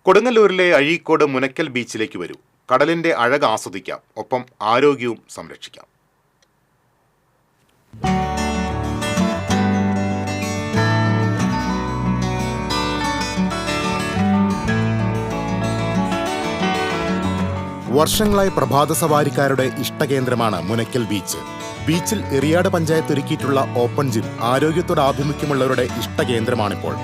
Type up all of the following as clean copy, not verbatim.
കൊടുങ്ങല്ലൂരിലെ അഴീക്കോട് മുനക്കൽ ബീച്ചിലേക്ക് വരൂ. കടലിന്റെ അഴക് ആസ്വദിക്കാം, ഒപ്പം ആരോഗ്യവും സംരക്ഷിക്കാം. വർഷങ്ങളായി പ്രഭാത സവാരിക്കാരുടെ ഇഷ്ടകേന്ദ്രമാണ് മുനക്കൽ ബീച്ച്. ബീച്ചിൽ എറിയാട് പഞ്ചായത്ത് ഒരുക്കിയിട്ടുള്ള ഓപ്പൺ ജിം ആരോഗ്യത്തോട് ആഭിമുഖ്യമുള്ളവരുടെ ഇഷ്ടകേന്ദ്രമാണിപ്പോൾ.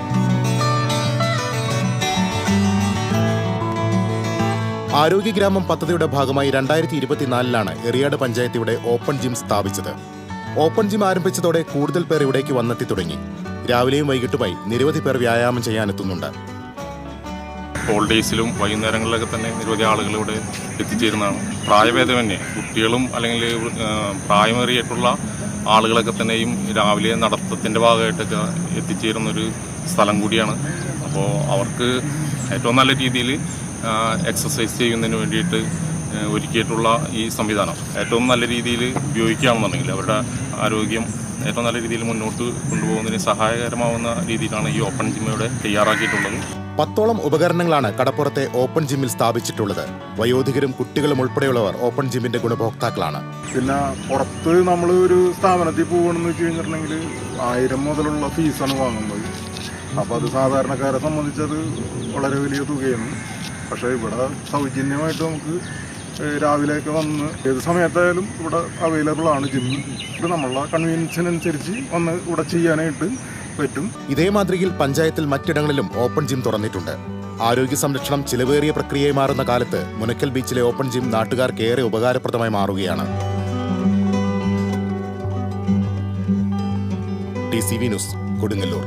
ആരോഗ്യഗ്രാമം പദ്ധതിയുടെ ഭാഗമായി 2024 എറിയാട് പഞ്ചായത്ത് ഇവിടെ ഓപ്പൺ ജിം സ്ഥാപിച്ചത്. ഓപ്പൺ ജിം ആരംഭിച്ചതോടെ കൂടുതൽ പേർ ഇവിടേക്ക് വന്നെത്തി തുടങ്ങി. രാവിലെയും വൈകിട്ടുമായി നിരവധി പേർ വ്യായാമം ചെയ്യാനെത്തുന്നുണ്ട്. ഹോളിഡേയ്സിലും വൈകുന്നേരങ്ങളിലൊക്കെ തന്നെ നിരവധി ആളുകൾ ഇവിടെ എത്തിച്ചേരുന്നതാണ്. പ്രായഭേദമന്യേ കുട്ടികളും അല്ലെങ്കിൽ പ്രായമേറിയിട്ടുള്ള ആളുകളൊക്കെ തന്നെയും രാവിലെ നടത്തത്തിൻ്റെ ഭാഗമായിട്ടൊക്കെ എത്തിച്ചേരുന്നൊരു സ്ഥലം കൂടിയാണ്. അപ്പോൾ അവർക്ക് ഏറ്റവും നല്ല രീതിയിൽ എക്സസൈസ് ചെയ്യുന്നതിന് വേണ്ടിയിട്ട് ഒരുക്കിയിട്ടുള്ള ഈ സംവിധാനം ഏറ്റവും നല്ല രീതിയിൽ ഉപയോഗിക്കുകയാണെന്നുണ്ടെങ്കിൽ അവരുടെ ആരോഗ്യം ഏറ്റവും നല്ല രീതിയിൽ മുന്നോട്ട് കൊണ്ടുപോകുന്നതിന് സഹായകരമാവുന്ന രീതിയിലാണ് ഈ ഓപ്പൺ ജിം ഇവിടെ തയ്യാറാക്കിയിട്ടുള്ളത്. 10ഓളം ഉപകരണങ്ങളാണ് കടപ്പുറത്തെ ഓപ്പൺ ജിമ്മിൽ സ്ഥാപിച്ചിട്ടുള്ളത്. വയോധികരും കുട്ടികളും ഉൾപ്പെടെയുള്ളവർ ഓപ്പൺ ജിമ്മിന്റെ ഗുണഭോക്താക്കളാണ്. പിന്നെ പുറത്ത് നമ്മൾ ഒരു സ്ഥാപനത്തിൽ പോകണമെന്ന് വെച്ച് കഴിഞ്ഞിട്ടുണ്ടെങ്കിൽ 1000 മുതലുള്ള ഫീസാണ് വാങ്ങുന്നത്. അപ്പോൾ അത് സാധാരണക്കാരെ സംബന്ധിച്ചത് വളരെ വലിയ തുകയാണ്. പക്ഷേ ഇവിടെ സൗജന്യമായിട്ട് നമുക്ക് രാവിലെയൊക്കെ വന്ന് ഏത് സമയത്തായാലും ഇവിടെ അവൈലബിൾ ആണ് ജിം. ഇത് നമ്മളുടെ കൺവീനിയൻസിനനുസരിച്ച് വന്ന് ഇവിടെ ചെയ്യാനായിട്ട് പറ്റും. ഇതേ മാതൃകയിൽ പഞ്ചായത്തിൽ മറ്റിടങ്ങളിലും ഓപ്പൺ ജിം തുറന്നിട്ടുണ്ട്. ആരോഗ്യ സംരക്ഷണം ചിലവേറിയ പ്രക്രിയയായി മാറുന്ന കാലത്ത് മുനക്കൽ ബീച്ചിലെ ഓപ്പൺ ജിം നാട്ടുകാർക്ക് ഏറെ ഉപകാരപ്രദമായി മാറുകയാണ്. TCV news, Kodungallur.